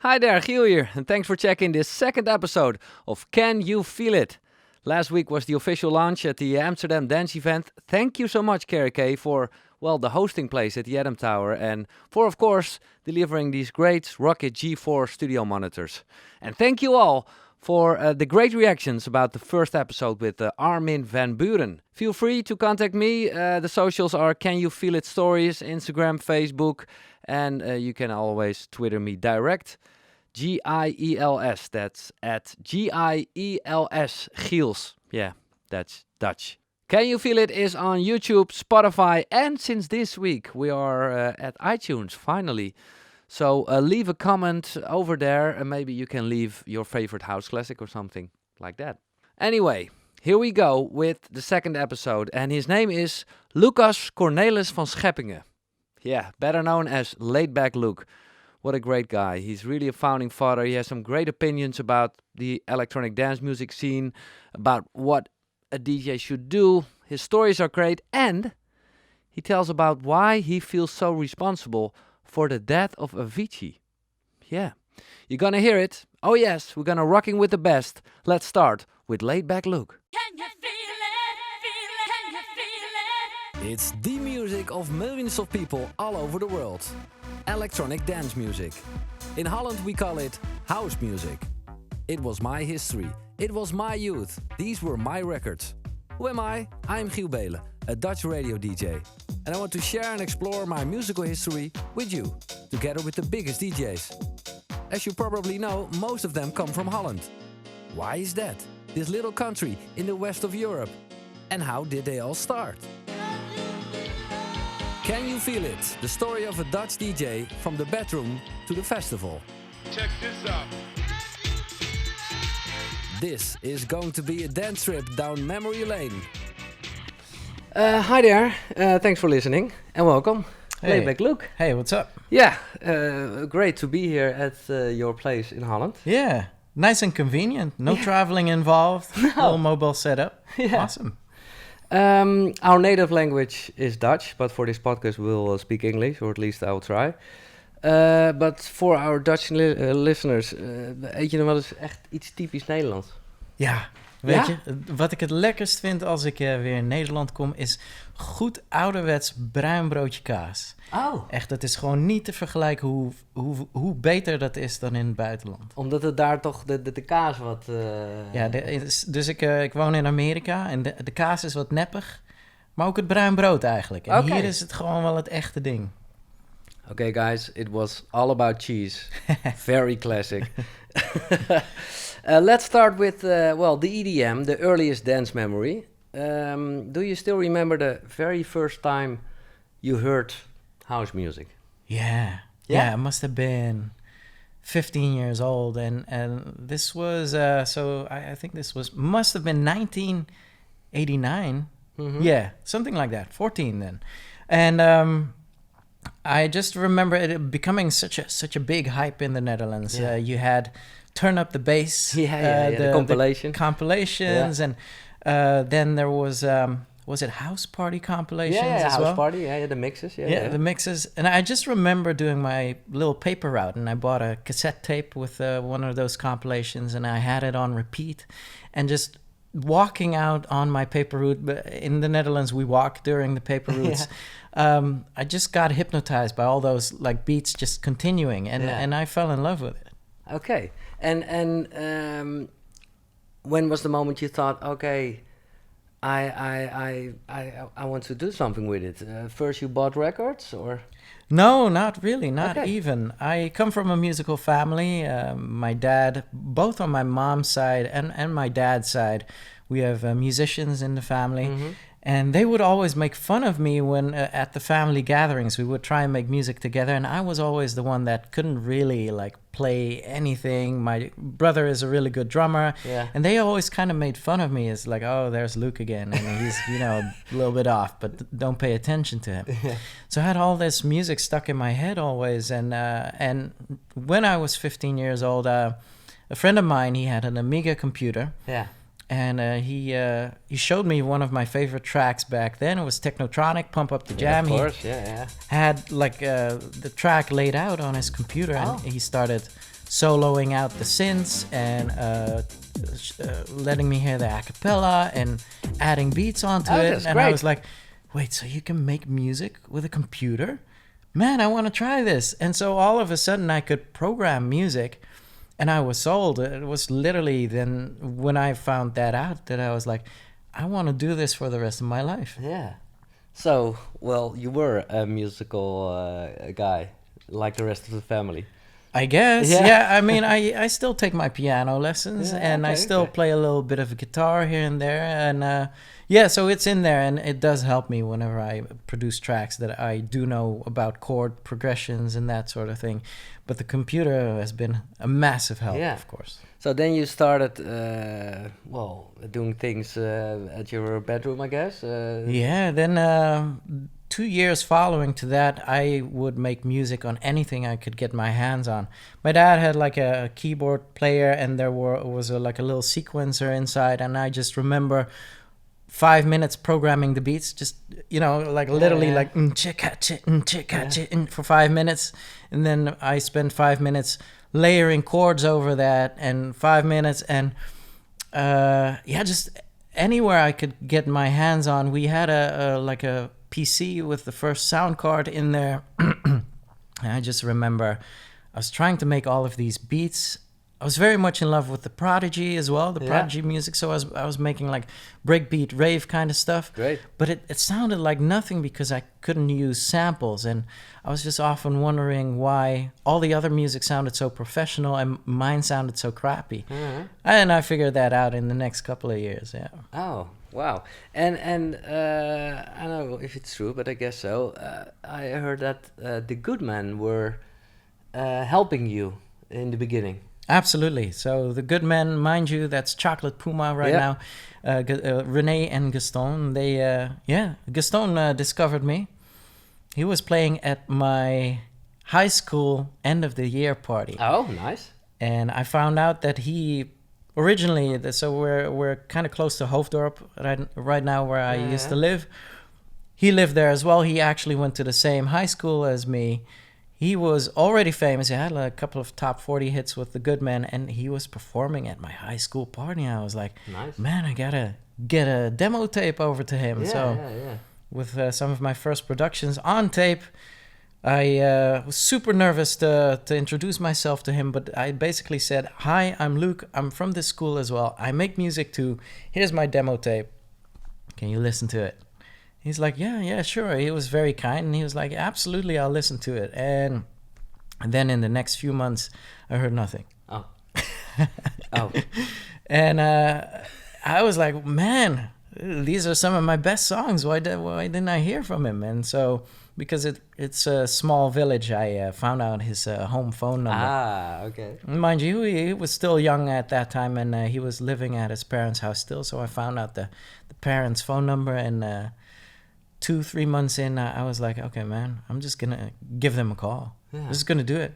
Hi there, Giel here, and thanks for checking this second episode of Can You Feel It? Last week was the official launch at the Amsterdam Dance event. Thank you so much, Carrie K, for, the hosting place at the Adam Tower and for, of course, delivering these great Rocket G4 studio monitors. And thank you all for the great reactions about the first episode with Armin van Buren. Feel free to contact me. The socials are Can You Feel It Stories, Instagram, Facebook, and you can always Twitter me direct. Giels, that's at Giels, Giels. Yeah, that's Dutch. Can You Feel It is on YouTube, Spotify, and since this week we are at iTunes, finally. So leave a comment over there and maybe you can leave your favorite house classic or something like that. Anyway, here we go with the second episode and his name is Lucas Cornelis van Scheppingen. Yeah, better known as Laidback Luke. What a great guy. He's really a founding father. He has some great opinions about the electronic dance music scene, about what a DJ should do. His stories are great and he tells about why he feels so responsible for the death of Avicii. Yeah, you're gonna hear it. Oh yes, we're gonna rocking with the best. Let's start with Laidback Luke. Can you feel it? Can you feel it? It's the music of millions of people all over the world. Electronic dance music. In Holland we call it house music. It was my history. It was my youth. These were my records. Who am I? I'm Giel Belen, a Dutch radio DJ. And I want to share and explore my musical history with you, together with the biggest DJs. As you probably know, most of them come from Holland. Why is that? This little country in the west of Europe. And how did they all start? Can You Feel It? The story of a Dutch DJ from the bedroom to the festival. Check this out. This is going to be a dance trip down memory lane. Hi there, thanks for listening and welcome. Hey. Laidback Luke. Hey, what's up? Yeah, great to be here at your place in Holland. Yeah, nice and convenient. No traveling involved. Little mobile setup. Yeah. Awesome. Our native language is Dutch, but for this podcast we'll speak English, or at least I'll try. But for our Dutch listeners, eet je nog wel eens echt iets typisch Nederlands? Ja, weet je, wat ik het lekkerst vind als ik weer in Nederland kom, is goed ouderwets bruin broodje kaas. Oh. Echt, het is gewoon niet te vergelijken hoe beter dat is dan in het buitenland. Omdat het daar toch de kaas wat... Ja, dus ik woon in Amerika en de kaas is wat neppig, maar ook het bruin brood eigenlijk. En hier is het gewoon wel het echte ding. Okay, guys, it was all about cheese. Very classic. Let's start with, the EDM, the earliest dance memory. Do you still remember the very first time you heard house music? Yeah, it must have been 15 years old. And this was, I think must have been 1989. Mm-hmm. Yeah, something like that, 14 then. And I just remember it becoming such a big hype in the Netherlands. Yeah. You had Turn Up the Bass, the compilation. The compilations, and then there was it House Party compilations as House well? Party, the mixes. The mixes. And I just remember doing my little paper route, and I bought a cassette tape with one of those compilations, and I had it on repeat, and just walking out on my paper route. In the Netherlands, we walk during the paper routes. I just got hypnotized by all those like beats just continuing, and I fell in love with it. Okay, and when was the moment you thought, okay, I want to do something with it? First, you bought records, or? No, not really, not Okay. even. I come from a musical family. My dad, both on my mom's side and my dad's side, we have musicians in the family. Mm-hmm. And they would always make fun of me when at the family gatherings we would try and make music together, and I was always the one that couldn't really like play anything. My brother is a really good drummer, and they always kind of made fun of me as like, oh, there's Luke again, and he's a little bit off, but don't pay attention to him. So I had all this music stuck in my head always, and when I was 15 years old, a friend of mine, he had an Amiga computer. Yeah. And he showed me one of my favorite tracks back then. It was Technotronic, Pump Up the Jam. Of course, He had like the track laid out on his computer, and he started soloing out the synths and letting me hear the acapella and adding beats onto Oh, it. that's And I great. was like, wait, so you can make music with a computer? Man, I want to try this. And so all of a sudden I could program music, and I was sold. It was literally then when I found that out that I was like, I want to do this for the rest of my life. Yeah. So, well, you were a musical guy, like the rest of the family. I guess. Yeah. Yeah. I mean, I still take my piano lessons, Yeah, and I okay, still okay. play a little bit of guitar here and there. And yeah, so it's in there, and it does help me whenever I produce tracks that I do know about chord progressions and that sort of thing. But the computer has been a massive help, Yeah. of course. So then you started, well, doing things at your bedroom, I guess. Yeah, then 2 years following to that, I would make music on anything I could get my hands on. My dad had like a keyboard player, and there was like a little sequencer inside, and I just remember 5 minutes programming the beats, just like literally yeah. like for 5 minutes, and then I spent 5 minutes layering chords over that, and 5 minutes, and just anywhere I could get my hands on. We had a PC with the first sound card in there. And I just remember I was trying to make all of these beats. I was very much in love with the Prodigy as well, the Yeah. Prodigy music. So I was making like breakbeat rave kind of stuff. Great. But it sounded like nothing because I couldn't use samples. And I was just often wondering why all the other music sounded so professional and mine sounded so crappy. Uh-huh. And I figured that out in the next couple of years, yeah. Oh, wow. And I don't know if it's true, but I guess so. I heard that the good men were helping you in the beginning. Absolutely. So the good men, mind you, that's Chocolate Puma right Yeah. now. Renee and Gaston, Gaston discovered me. He was playing at my high school end of the year party. Oh, nice. And I found out that he originally, so we're kind of close to Hoofddorp right now where I used to live. He lived there as well. He actually went to the same high school as me. He was already famous. He had like a couple of top 40 hits with the good men, and he was performing at my high school party. I was like, Nice. man, I gotta get a demo tape over to him. Yeah, So yeah. with some of my first productions on tape, I was super nervous to introduce myself to him, but I basically said, hi, I'm Luke. I'm from this school as well. I make music too. Here's my demo tape. Can you listen to it? He's like, yeah, sure. He was very kind, and he was like, absolutely, I'll listen to it. And then in the next few months, I heard nothing. Oh. Oh. And I was like, man, these are some of my best songs. Why didn't I hear from him? And so, because it's a small village, I found out his home phone number. Ah, okay. Mind you, he was still young at that time, and he was living at his parents' house still. So I found out the parents' phone number, and 2-3 months in, I was like, okay, man, I'm just gonna give them a call. Yeah. I'm just gonna do it.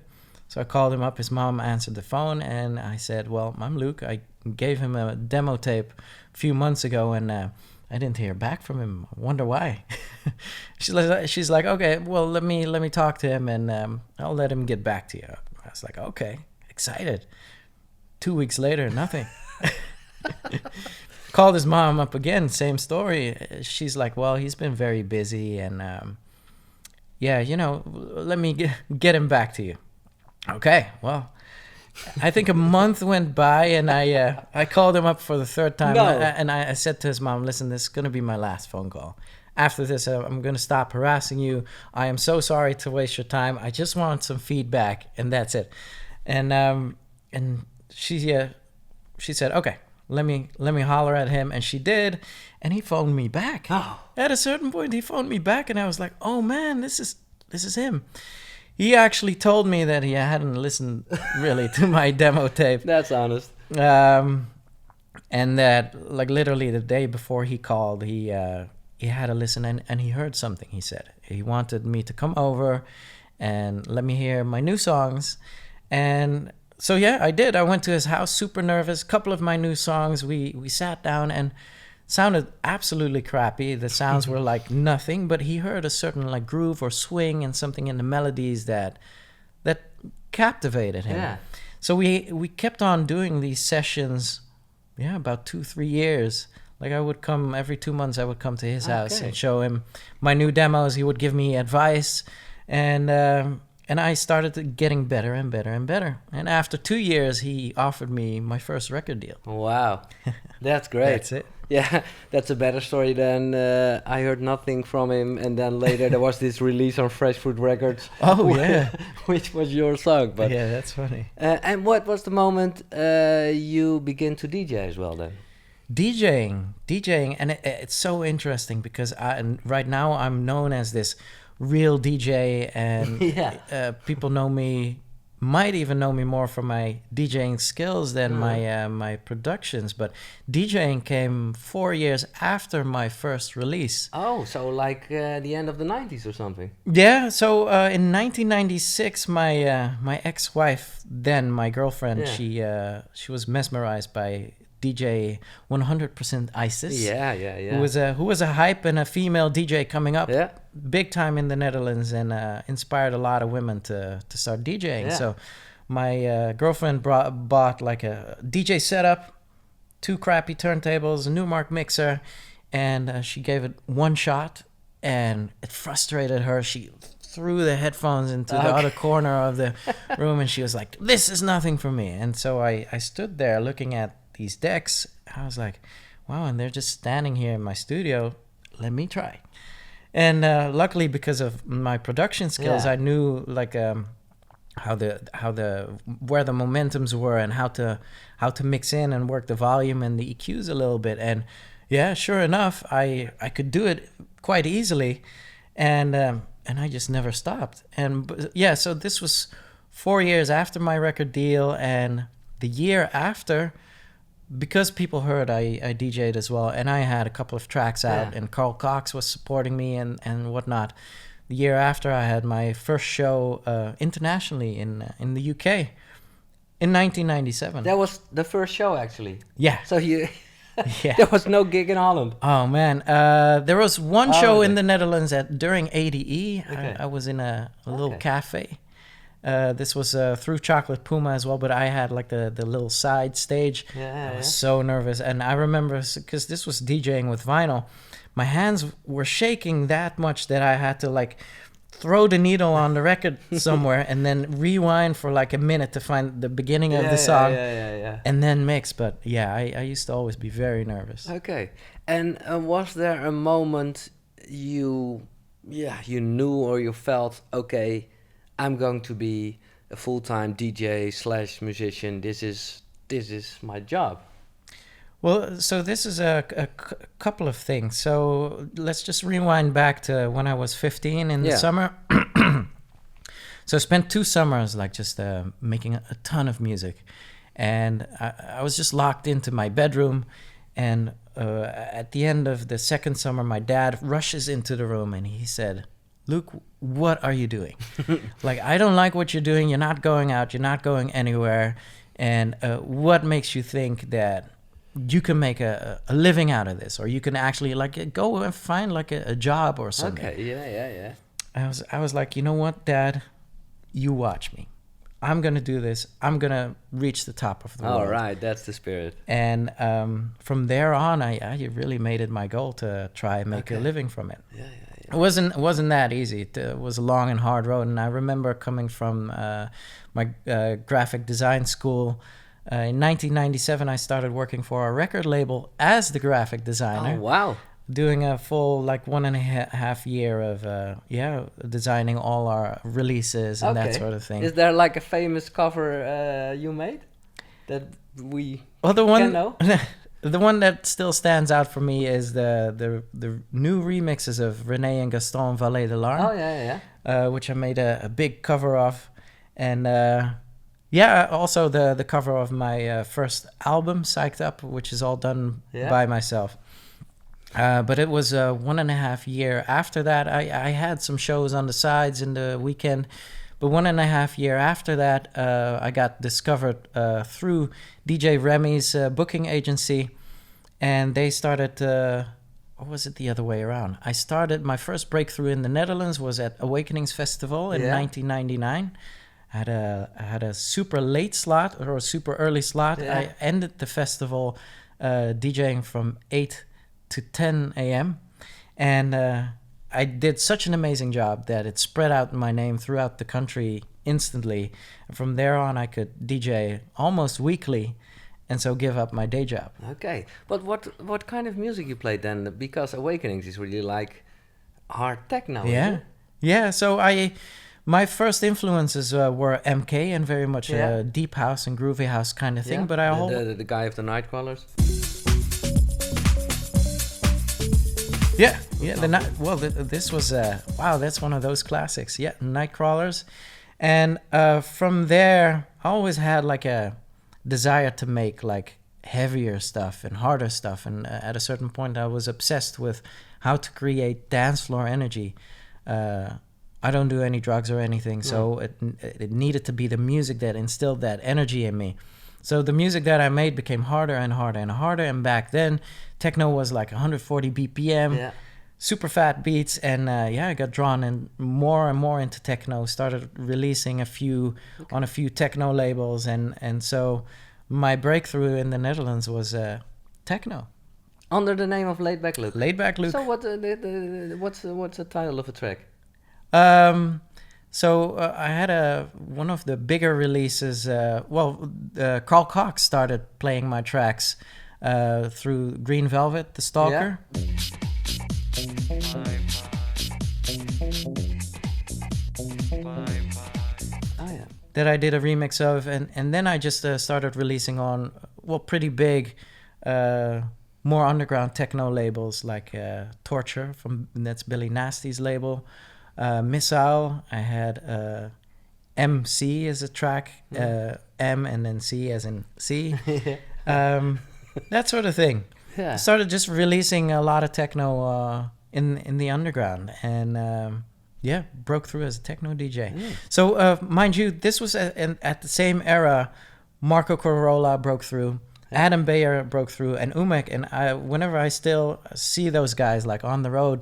So I called him up. His mom answered the phone, and I said, well, I'm Luke. I gave him a demo tape a few months ago, and I didn't hear back from him. I wonder why. She's like, okay, well, let me talk to him, and I'll let him get back to you. I was like, okay, excited. 2 weeks later, nothing. Called his mom up again, same story. She's like, well, he's been very busy, and let me get him back to you. Okay, well, I think a month went by, and I called him up for the third time, No. and I said to his mom, listen, this is going to be my last phone call. After this, I'm going to stop harassing you. I am so sorry to waste your time. I just want some feedback, and that's it. And she said, okay, let me holler at him, and she did, and he phoned me back. Oh. At a certain point, he phoned me back, and I was like, oh man, this is him. He actually told me that he hadn't listened really to my demo tape. That's honest. And that, like, literally the day before he called, he had a listen, and he heard something. He said he wanted me to come over and let me hear my new songs. And so yeah, I did. I went to his house, super nervous. Couple of my new songs, we sat down, and sounded absolutely crappy. The sounds were like nothing, but he heard a certain like groove or swing and something in the melodies that captivated him. Yeah. So we kept on doing these sessions, about 2-3 years. Like I would come every 2 months. I would come to his house and show him my new demos. He would give me advice, and I started getting better and better and better. And after 2 years, he offered me my first record deal. Wow, that's great. That's it. Yeah, that's a better story than I heard nothing from him, and then later there was this release on Fresh Fruit Records. Oh yeah, which was your song. But yeah, that's funny. And what was the moment you begin to DJ as well then? DJing, and it's so interesting because right now I'm known as this real DJ, and people might even know me more for my DJing skills than my productions. But DJing came 4 years after my first release. Oh, so like the end of the 90s or something? Yeah, so in 1996, my ex-wife, then my girlfriend, she was mesmerized by DJ 100% ISIS. Yeah. Who was a hype and a female DJ coming up big time in the Netherlands, and inspired a lot of women to start DJing. Yeah. So my girlfriend bought like a DJ setup, 2 crappy turntables, a Newmark mixer, and she gave it one shot, and it frustrated her. She threw the headphones into the other corner of the room, and she was like, "This is nothing for me." And so I stood there looking at these decks. I was like, wow, and they're just standing here in my studio. Let me try. And luckily, because of my production skills, I knew like where the momentums were, and how to mix in and work the volume and the EQs a little bit. And sure enough, I could do it quite easily, and I just never stopped. And so this was 4 years after my record deal, and the year after, because people heard I DJ'd as well, and I had a couple of tracks out, and Carl Cox was supporting me and whatnot. The year after, I had my first show internationally in the UK in 1997. That was the first show, actually. Yeah. So there was no gig in Holland. Oh man, there was one show in the Netherlands during ADE. Okay. I was in a little cafe. This was through Chocolate Puma as well, but I had like the little side stage. I was so nervous, and I remember, because this was DJing with vinyl, my hands were shaking that much that I had to like throw the needle on the record somewhere and then rewind for like a minute to find the beginning of the song, and then mix. But I used to always be very nervous. Okay. And was there a moment you knew or you felt, okay, I'm going to be a full-time DJ / musician. This is my job. Well, so this is a couple of things. So let's just rewind back to when I was 15 in the summer. So I spent 2 summers like just making a ton of music. And I was just locked into my bedroom. And at the end of the second summer, my dad rushes into the room and he said, "Luke, what are you doing? Like, I don't like what you're doing. You're not going out. You're not going anywhere. And what makes you think that you can make a living out of this, or you can actually like go and find like a job or something?" Okay, yeah. I was like, you know what, Dad? You watch me. I'm gonna do this. I'm gonna reach the top of the world. All right, that's the spirit. And from there on, I really made it my goal to try and make a living from it. Yeah. It wasn't that easy. It was a long and hard road. And I remember coming from my graphic design school. In 1997, I started working for a record label as the graphic designer. Oh, wow. Doing a full 1.5 year of designing all our releases and that sort of thing. Is there like a famous cover you made that we can know? The one that still stands out for me is the new remixes of René and Gaston Valet de Larme. Oh yeah. Which I made a big cover of, and also the cover of my first album, Psyched Up, which is all done by myself. But it was 1.5 year after that. I had some shows on the sides in the weekend, but 1.5 year after that, I got discovered through DJ Remy's booking agency, and they started, or was it the other way around? I started, my first breakthrough in the Netherlands was at Awakenings Festival in 1999. I had a super late slot or a super early slot. Yeah. I ended the festival DJing from 8 to 10 a.m. And I did such an amazing job that it spread out my name throughout the country instantly. And from there on, I could DJ almost weekly, and so give up my day job. Okay, but what kind of music you played then? Because Awakenings is really like hard techno. isn't Yeah, it? yeah. So my first influences were MK and very much Yeah. deep house and groovy house kind of thing. Yeah? But I the guy of the Nightcrawlers. Yeah, yeah. This was wow. That's one of those classics. Yeah, Nightcrawlers, and from there, I always had like a desire to make like heavier stuff and harder stuff. And at a certain point, I was obsessed with how to create dance floor energy. I don't do any drugs or anything, so it needed to be the music that instilled that energy in me. So the music that I made became harder and harder and harder. And back then, techno was like 140 BPM, Yeah. super fat beats. And I got drawn in more and more into techno. Started releasing on a few techno labels, and so my breakthrough in the Netherlands was techno. Under the name of Laidback Luke. Laidback Luke. So what's the title of a track? I had one of the bigger releases. Carl Cox started playing my tracks through Green Velvet, the Stalker. Oh yeah. That I did a remix of, and then I just started releasing on pretty big, more underground techno labels like Torture that's Billy Nasty's label. Missile, I had MC as a track, M and then C as in C, that sort of thing. Yeah. I started just releasing a lot of techno in the underground, and broke through as a techno DJ. So mind you, this was at the same era. Marco Corolla broke through. Adam Bayer broke through, and Umek, and whenever I still see those guys like on the road,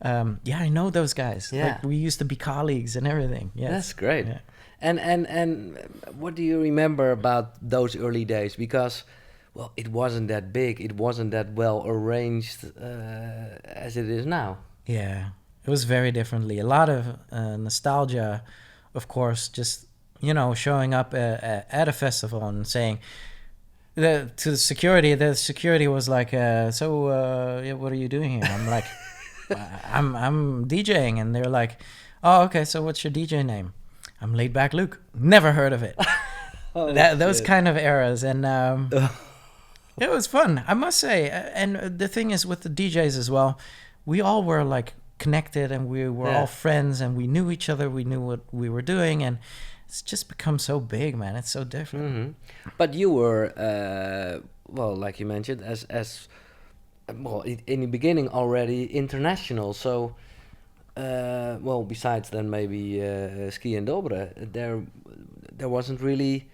I know those guys. Yeah. Like we used to be colleagues and everything. Yes. That's great. Yeah. And what do you remember about those early days? Because, well, it wasn't that big. It wasn't that well arranged as it is now. Yeah, it was very differently. A lot of nostalgia, of course, just, showing up at a festival and saying, to the security was like, what are you doing here? I'm like, I'm DJing, and they're like, oh, okay, so what's your DJ name? I'm Laidback Luke. Never heard of it. Those kind of eras, and it was fun, I must say. And the thing is with the DJs as well, we all were like connected, and we were all friends, and we knew each other. We knew what we were doing, and it's just become so big, man. It's so different. Mm-hmm. But you were, like you mentioned, as in the beginning already international. So, besides then maybe Ski and Dobre, there wasn't really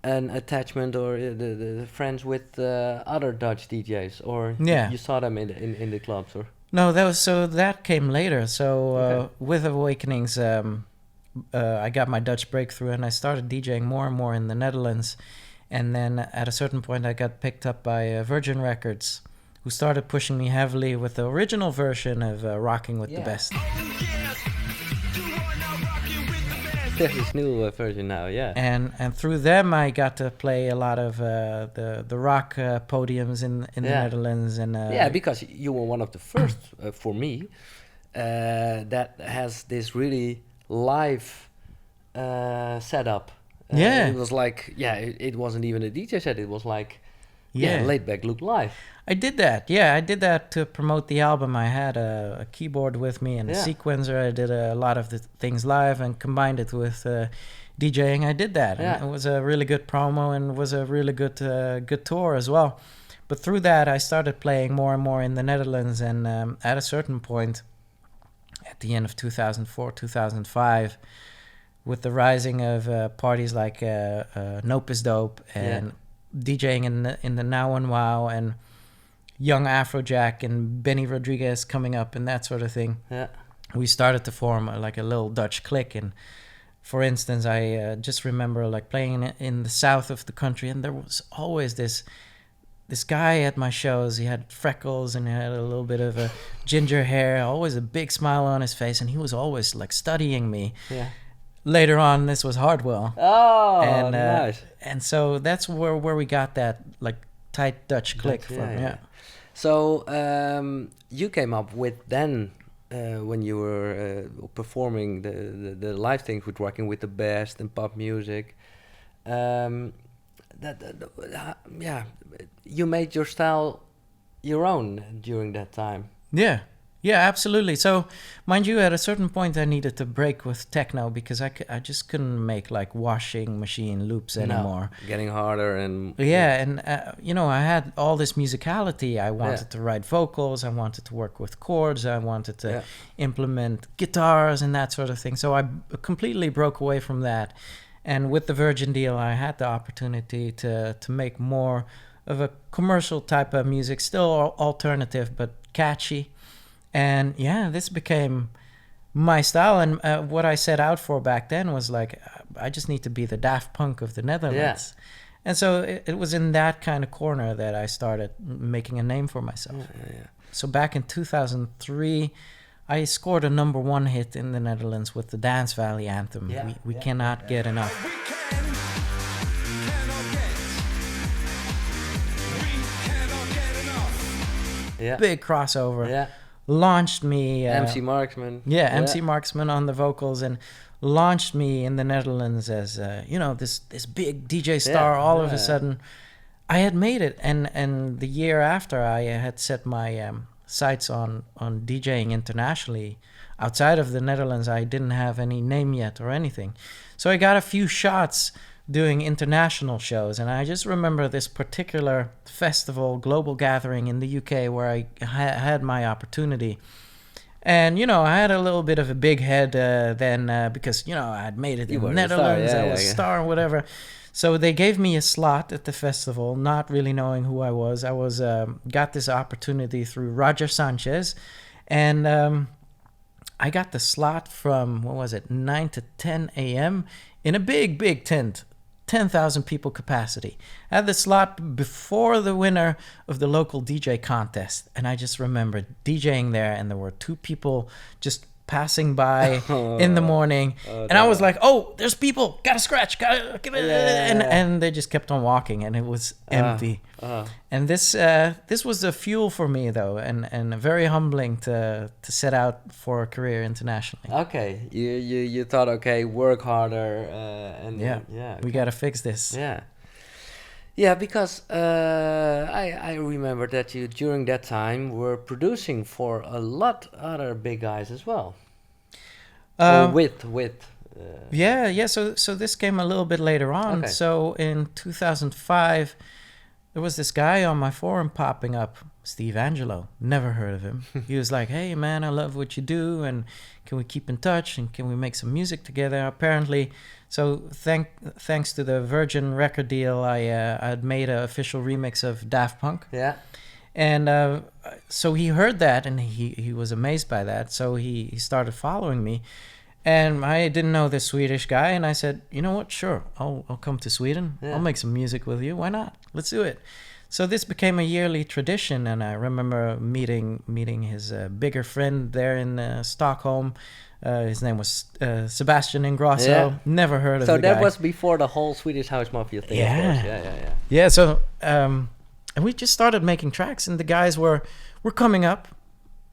an attachment or the friends with other Dutch DJs, or you saw them in the clubs, or no, that came later. So with Awakenings, I got my Dutch breakthrough, and I started DJing more and more in the Netherlands. And then at a certain point, I got picked up by Virgin Records, who started pushing me heavily with the original version of Rocking with the Best. There's this new version now, yeah. And through them, I got to play a lot of the rock podiums in the Netherlands. And because you were one of the first, for me, that has this really live setup. It was like, it wasn't even a DJ set, it was like, Laidback Luke live. I did that. Yeah, I did that to promote the album. I had a keyboard with me and a sequencer. I did a lot of the things live and combined it with DJing. I did that. And it was a really good promo, and was a really good tour as well. But through that, I started playing more and more in the Netherlands. And at a certain point, at the end of 2004, 2005, with the rising of parties like Nope is Dope and DJing in the Now and Wow and young Afrojack and Benny Rodriguez coming up and that sort of thing. Yeah, we started to form like a little Dutch clique, and For instance, I just remember like playing in the south of the country, and there was always this guy at my shows. He had freckles and he had a little bit of a ginger hair, always a big smile on his face, and he was always like studying me. Yeah. Later on, this was Hardwell. Oh, And nice. and so that's where we got that like tight Dutch click from. Yeah. So you came up with then when you were performing the live things with working with the best and pop music. Yeah, you made your style your own during that time. Yeah. Yeah, absolutely. So, mind you, at a certain point, I needed to break with techno because I just couldn't make like washing machine loops anymore. No, getting harder and Yeah, and I had all this musicality. I wanted to write vocals. I wanted to work with chords. I wanted to implement guitars and that sort of thing. So I completely broke away from that. And with the Virgin deal, I had the opportunity to make more of a commercial type of music, still alternative but catchy. And yeah, this became my style. And what I set out for back then was like, I just need to be the Daft Punk of the Netherlands. Yeah. And so it was in that kind of corner that I started making a name for myself. Yeah. So back in 2003, I scored a #1 hit in the Netherlands with the Dance Valley anthem. Yeah. We cannot get enough. Yeah. Big crossover. Yeah. Launched me. MC Marksman. Yeah, MC Marksman on the vocals, and launched me in the Netherlands as this big DJ star. All of a sudden, I had made it, and the year after, I had set my sights on DJing internationally. Outside of the Netherlands, I didn't have any name yet or anything, so I got a few shots doing international shows. And I just remember this particular festival, global gathering in the UK, where I had my opportunity. And, I had a little bit of a big head then because, I had made it in the Netherlands. I was a star or whatever. So they gave me a slot at the festival, not really knowing who I was. I was got this opportunity through Roger Sanchez. And I got the slot from, 9 to 10 a.m. in a big tent. 10,000 people capacity. I had the slot before the winner of the local DJ contest. And I just remember DJing there, and there were 2 people just passing by in the morning. And I was like, oh, there's people, gotta scratch, gotta give it. And they just kept on walking, and it was empty. And this was the fuel for me, though, and very humbling to set out for a career internationally. Okay, you thought, okay, work harder, and we gotta fix this. Yeah, because I remember that you during that time were producing for a lot other big guys as well. With. So this came a little bit later on. Okay. So in 2005, there was this guy on my forum popping up, Steve Angello. Never heard of him. He was like, "Hey man, I love what you do, and can we keep in touch, and can we make some music together?" Apparently, so thanks to the Virgin record deal, I had made an official remix of Daft Punk. Yeah. And so he heard that, and he was amazed by that. So he started following me. And I didn't know this Swedish guy, and I said, you know what, sure, I'll come to Sweden. Yeah. I'll make some music with you. Why not? Let's do it. So this became a yearly tradition, and I remember meeting his bigger friend there in Stockholm. His name was Sebastian Ingrosso. Yeah. Never heard of the guy. So that was before the whole Swedish House Mafia thing, of course. Yeah, so and we just started making tracks, and the guys were coming up.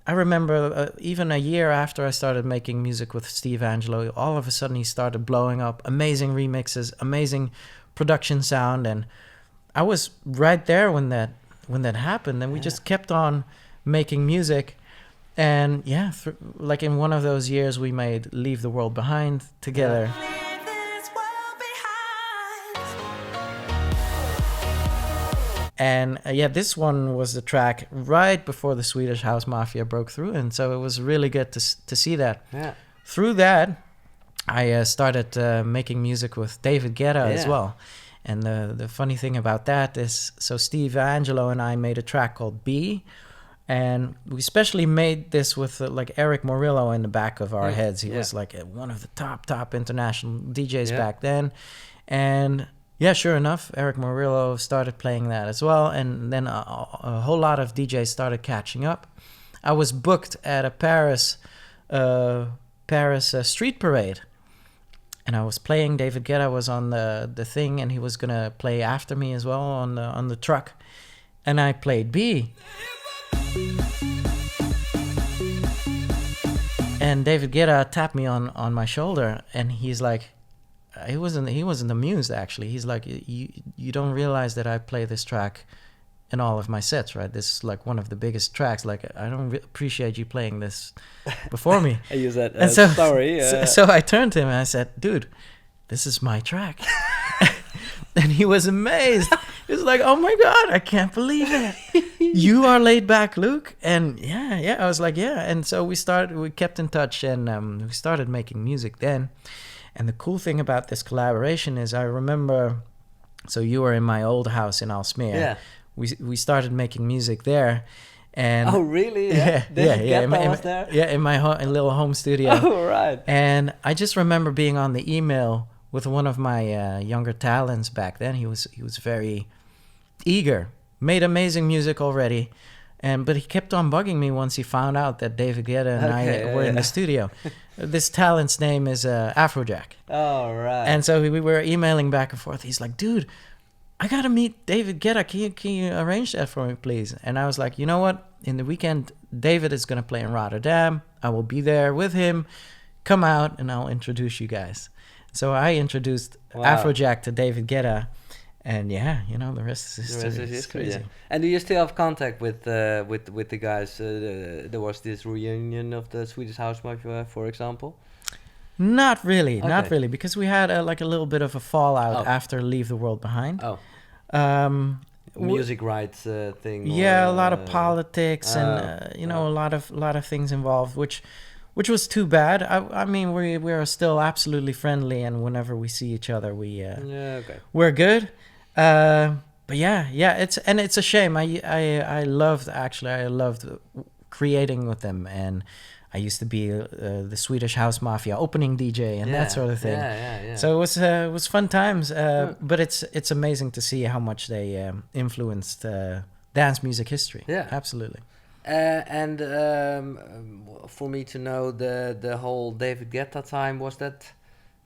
I remember even a year after I started making music with Steve Angello, all of a sudden he started blowing up. Amazing remixes, amazing production sound, and I was right there when that happened. And we just kept on making music, and like in one of those years, we made "Leave the World Behind" together. And this one was the track right before the Swedish House Mafia broke through, and so it was really good to see that. Yeah. Through that, I started making music with David Guetta as well. And the funny thing about that is, so Steve Angello and I made a track called B. And we especially made this with like Eric Morillo in the back of our heads. He yeah. was like one of the top international DJs Yeah. back then. And yeah, sure enough, Eric Morillo started playing that as well. And then a whole lot of DJs started catching up. I was booked at a Paris street parade. And I was playing. David Guetta was on the thing, and he was gonna play after me as well on the truck. And I played B. And David Guetta tapped me on my shoulder, and he's like, he wasn't amused actually. He's like, you don't realize that I play this track in all of my sets, right? This is like one of the biggest tracks. Like, I don't appreciate you playing this before me. I use that And sorry. so I turned to him and I said, dude, this is my track. And he was amazed. He was like, oh my God, I can't believe it. You are Laidback Luke? And yeah, I was like, yeah. And so we kept in touch, and we started making music then. And the cool thing about this collaboration is I remember, so you were in my old house in Alsmeer. Yeah. We started making music there. And Oh, really? yeah. Guetta was there? Yeah, in my little home studio. Oh, right. And I just remember being on the email with one of my younger talents back then. He was very eager, made amazing music already, but he kept on bugging me once he found out that David Guetta and I were in the studio. This talent's name is Afrojack. Oh, right. And so we were emailing back and forth. He's like, dude, I gotta meet David Guetta. Can you arrange that for me, please? And I was like, you know what? In the weekend, David is gonna play in Rotterdam. I will be there with him. Come out and I'll introduce you guys. So I introduced Afrojack to David Guetta, and yeah, the rest is history. It's crazy. Yeah. And do you still have contact with the guys? There was this reunion of the Swedish House Mafia, for example. Not really, Okay. because we had a little bit of a fallout after Leave the World Behind. Oh, W- music rights thing. yeah, or, a lot of politics and oh. a lot of things involved, which was too bad. I mean, we are still absolutely friendly, and whenever we see each other, Yeah, okay. we're good. But yeah, it's a shame. I loved creating with them, and I used to be the Swedish House Mafia opening DJ and that sort of thing. Yeah. So it was fun times. But it's amazing to see how much they influenced dance music history. Yeah. Absolutely. And for me to know the whole David Guetta time, was that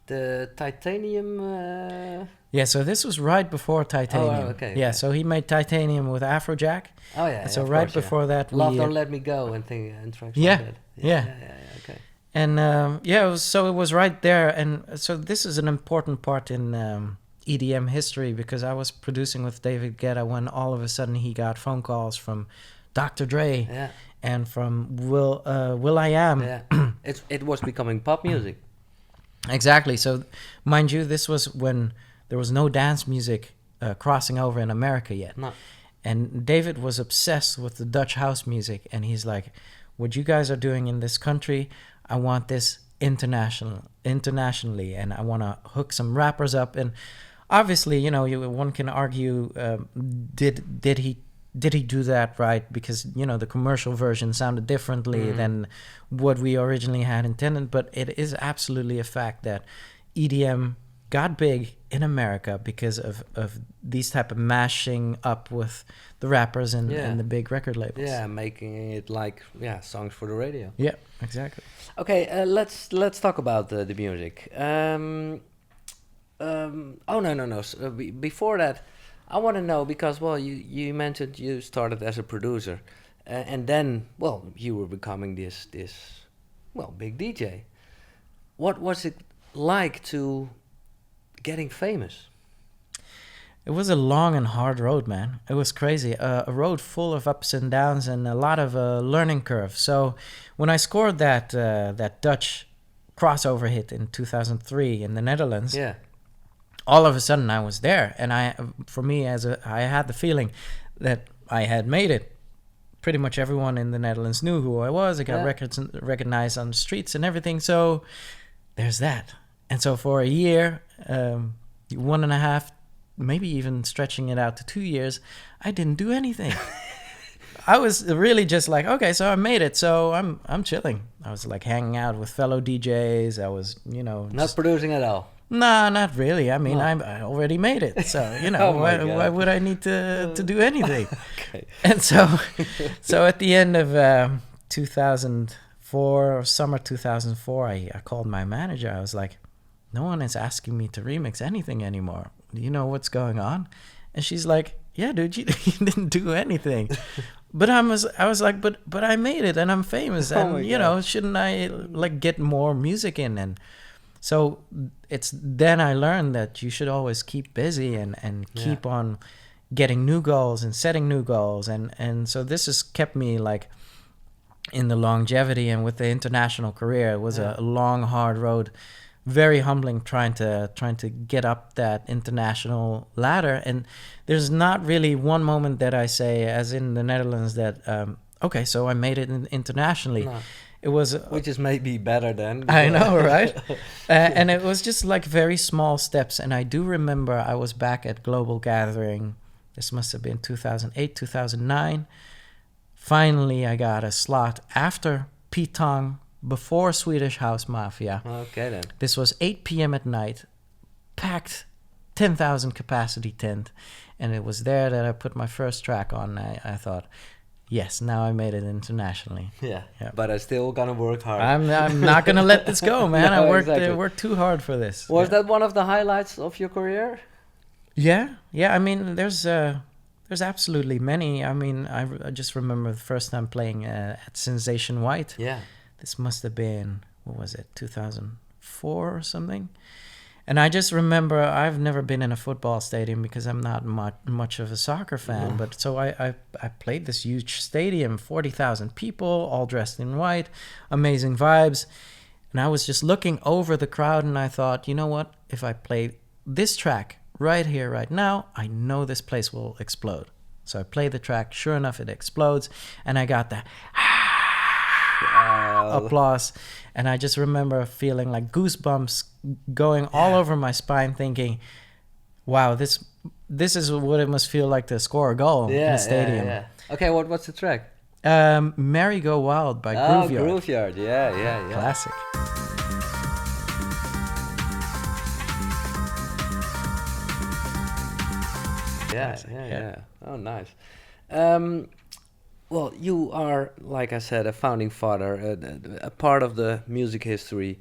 the Titanium? Yeah, so this was right before Titanium. okay, Yeah, okay. so he made Titanium with Afrojack. Oh yeah. And so of right course, yeah. before that, Love we Don't Let Me Go and tracks Yeah, like that. yeah. Okay. and it was right there. And so this is an important part in EDM history, because I was producing with David Guetta when all of a sudden he got phone calls from Dr. Dre Yeah. and from Will I Am. Yeah. It was becoming pop music. Exactly. So, mind you, this was when there was no dance music crossing over in America yet. No. And David was obsessed with the Dutch house music, and he's like, what you guys are doing in this country, I want this internationally, and I want to hook some rappers up. And obviously, one can argue, did he do that right? Because, the commercial version sounded differently than what we originally had intended. But it is absolutely a fact that EDM got big in America because of these type of mashing up with the rappers and the big record labels. Yeah, making it like songs for the radio. Yeah, exactly. Okay, let's talk about the music. Before that, I want to know, because you mentioned you started as a producer, and then you were becoming this big DJ. What was it like to getting famous? It was a long and hard road, man. It was crazy. A road full of ups and downs and a lot of learning curve. So when I scored that Dutch crossover hit in 2003 in the Netherlands, all of a sudden I was there. And I had the feeling that I had made it. Pretty much everyone in the Netherlands knew who I was. I got recognized on the streets and everything. So there's that. And so for a year, 1.5, maybe even stretching it out to 2 years, I didn't do anything. I was really just like, okay, so I made it. So I'm chilling. I was like hanging out with fellow DJs. I was, Not just, producing at all. nah, not really. I mean, No. I already made it. So, Oh my God. why would I need to do anything? Okay. And so at the end of 2004 or summer 2004, I called my manager. I was like, no one is asking me to remix anything anymore. Do you know what's going on? And she's like, yeah, dude, you didn't do anything. But I was like, but I made it and I'm famous. Oh And, my God. shouldn't I like get more music in? And so it's then I learned that you should always keep busy and keep on getting new goals and setting new goals. And so this has kept me like in the longevity, and with the international career, it was a long, hard road. Very humbling trying to get up that international ladder. And there's not really one moment that I say, as in the Netherlands, that okay, so I made it internationally. No. It was Which is maybe better than. I know, right? And it was just like very small steps. And I do remember I was back at Global Gathering. This must have been 2008, 2009. Finally, I got a slot after P-Tong, before Swedish House Mafia. Okay then. This was 8 p.m. at night, packed 10,000 capacity tent. And it was there that I put my first track on. I thought, yes, now I made it internationally. Yeah. Yeah. But I still gonna work hard. I'm not going to let this go, man. No, I worked exactly. worked too hard for this. Was Yeah. that one of the highlights of your career? Yeah. I mean, there's absolutely many. I mean, I just remember the first time playing at Sensation White. Yeah. This must have been, what was it, 2004 or something? And I just remember, I've never been in a football stadium because I'm not much of a soccer fan. But so I played this huge stadium, 40,000 people, all dressed in white, amazing vibes. And I was just looking over the crowd and I thought, you know what? If I play this track right here, right now, I know this place will explode. So I play the track. Sure enough, it explodes. And I got the applause. And I just remember feeling like goosebumps going all over my spine, thinking, wow, this is what it must feel like to score a goal in a stadium. Yeah. Okay, what's the track? Merry Go Wild by Grooveyard. Grooveyard. Yeah. Classic. Yeah. Oh, nice. Well, you are, like I said, a founding father, a part of the music history.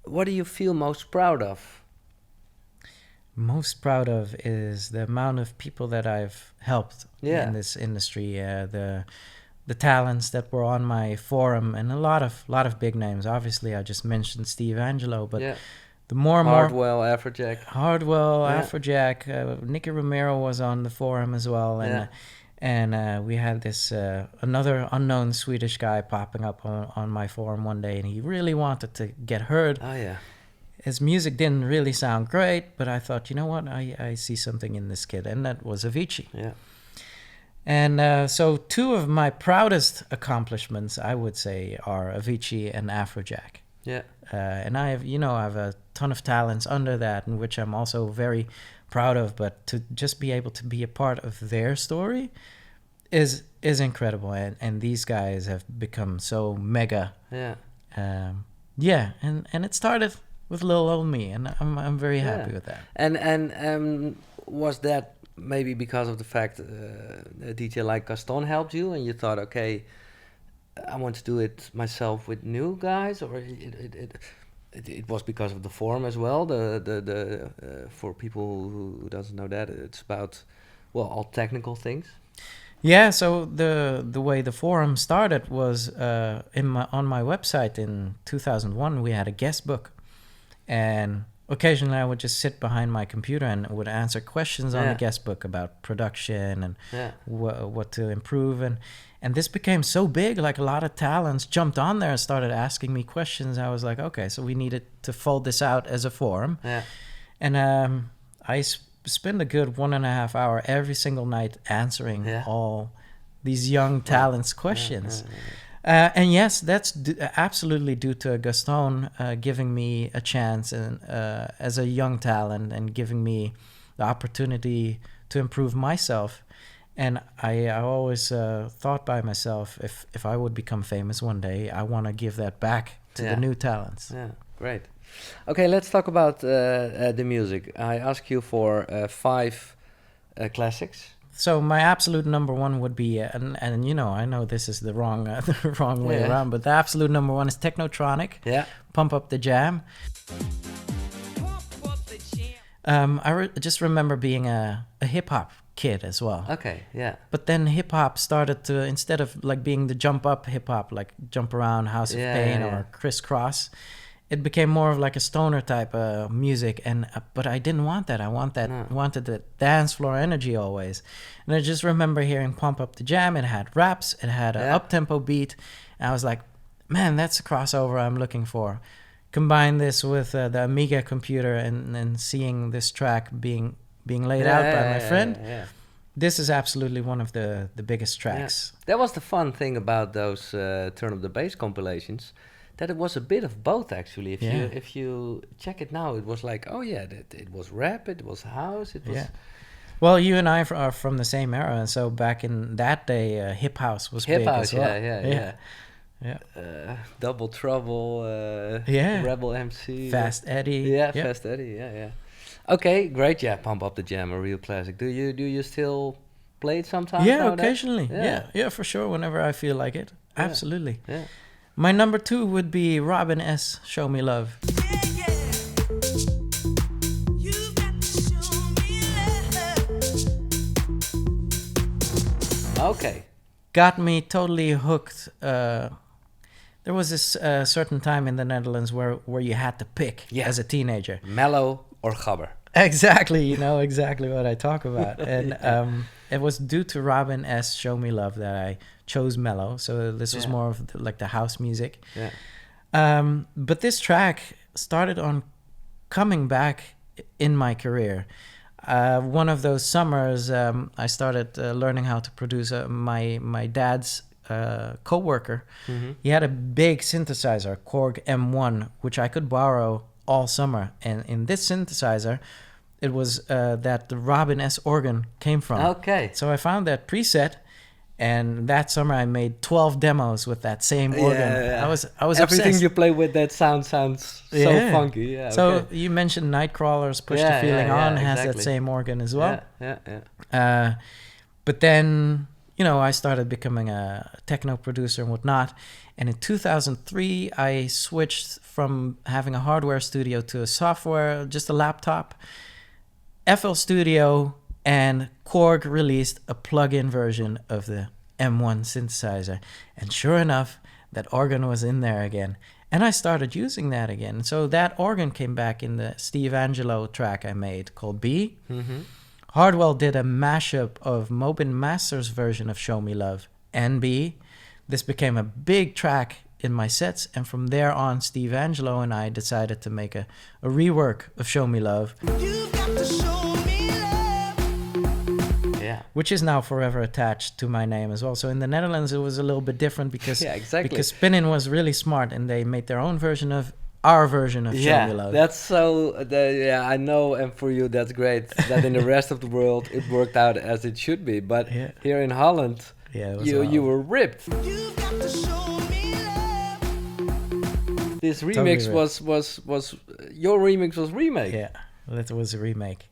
What do you feel most proud of? Most proud of is the amount of people that I've helped Yeah. in this industry. The talents that were on my forum, and a lot of big names. Obviously, I just mentioned Steve Angello, but Yeah. the more and more Hardwell, Afrojack. Hardwell, Yeah. Afrojack, Nicky Romero was on the forum as well, and Yeah. and we had this another unknown Swedish guy popping up on my forum one day, and he really wanted to get heard. Oh, yeah. His music didn't really sound great, but I thought, you know what, I see something in this kid, and that was Avicii. Yeah. And so two of my proudest accomplishments, I would say, are Avicii and Afrojack. Yeah. And I have a ton of talents under that, in which I'm also very proud of. But to just be able to be a part of their story is incredible. And these guys have become so mega. Yeah. And it started with little old me, and I'm very happy with that. And was that maybe because of the fact a DJ like Gaston helped you, and you thought, okay, I want to do it myself with new guys, or it was because of the forum as well. The for people who doesn't know that, it's about all technical things. Yeah, so the way the forum started was on my website in 2001. We had a guest book, and occasionally I would just sit behind my computer and would answer questions on the guest book about production and what to improve. And this became so big, like a lot of talents jumped on there and started asking me questions. I was like, okay, so we needed to fold this out as a forum. Yeah. And I spend a good 1.5 hours every single night answering all these young talents' questions. And yes, that's absolutely due to Gaston giving me a chance and as a young talent, and giving me the opportunity to improve myself. And I always thought by myself, if I would become famous one day, I want to give that back to Yeah. the new talents. Yeah, great. Okay, let's talk about the music. I ask you for 5 classics. So my absolute number one would be, and you know, I know this is the wrong the wrong way Yeah. around, but the absolute number one is Technotronic. Yeah. Pump Up the Jam. Just remember being a hip hop kid as well. Okay, yeah. But then hip hop started to, instead of like being the jump up hip hop, like Jump Around, House of Yeah, Pain, yeah, or yeah. Crisscross, it became more of like a stoner type of music. And but I didn't want that. I wanted the dance floor energy always. And I just remember hearing Pump Up the Jam. It had raps. It had an Yeah. up tempo beat. And I was like, man, that's a crossover I'm looking for. Combine this with the Amiga computer and seeing this track being laid out by my friend. Yeah. This is absolutely one of the biggest tracks. That was the fun thing about those Turn Up the Bass compilations, that it was a bit of both actually. If you check it now, it was like, oh yeah, it was rap, it was house, it was... Yeah. Well, you and I are from the same era, and so back in that day, hip house was Hip big house, as well. yeah. Double Trouble, Yeah. Rebel MC. Fast Eddie. Yeah, Fast Eddie, yeah. Okay, great, yeah, Pump Up the Jam, a real classic. Do you still play it sometimes? Yeah, nowadays? occasionally. Yeah. Yeah, for sure. Whenever I feel like it. Yeah. Absolutely. Yeah. My number 2 would be Robin S. Show Me Love. Okay. Got me totally hooked. There was this certain time in the Netherlands where you had to pick as a teenager. Mellow or gabber. Exactly, you know exactly what I talk about. And it was due to Robin S. Show Me Love that I chose Mellow. So this was more of like the house music. Yeah. But this track started on coming back in my career. One of those summers, I started learning how to produce my dad's co-worker. Mm-hmm. He had a big synthesizer, Korg M1, which I could borrow all summer. And in this synthesizer, it was that the Robin S. organ came from. Okay. So I found that preset, and that summer I made 12 demos with that same organ. Yeah. I was Everything obsessed. you play with that sounds so funky. Yeah. So okay. you mentioned Nightcrawlers, Push Yeah, the Feeling yeah, On, yeah, has that exactly. same organ as well. Yeah. But then, you know, I started becoming a techno producer and whatnot. And in 2003, I switched from having a hardware studio to a software, just a laptop. FL Studio and Korg released a plug-in version of the M1 synthesizer. And sure enough, that organ was in there again. And I started using that again. So that organ came back in the Steve Angello track I made called B. Mm-hmm. Hardwell did a mashup of Mobin Master's version of Show Me Love and B. This became a big track in my sets, and from there on, Steve Angello and I decided to make a rework of Show Me Love, Yeah. which is now forever attached to my name as well. So in the Netherlands, it was a little bit different because Yeah, exactly. because Spinnin was really smart, and they made their own version of our version of Show Me Love. That's so. I know, and for you, that's great. That in the rest of the world, it worked out as it should be. But Yeah. here in Holland, Yeah, it was you were ripped. This remix Totally was your remix was remake. Yeah, that was a remake.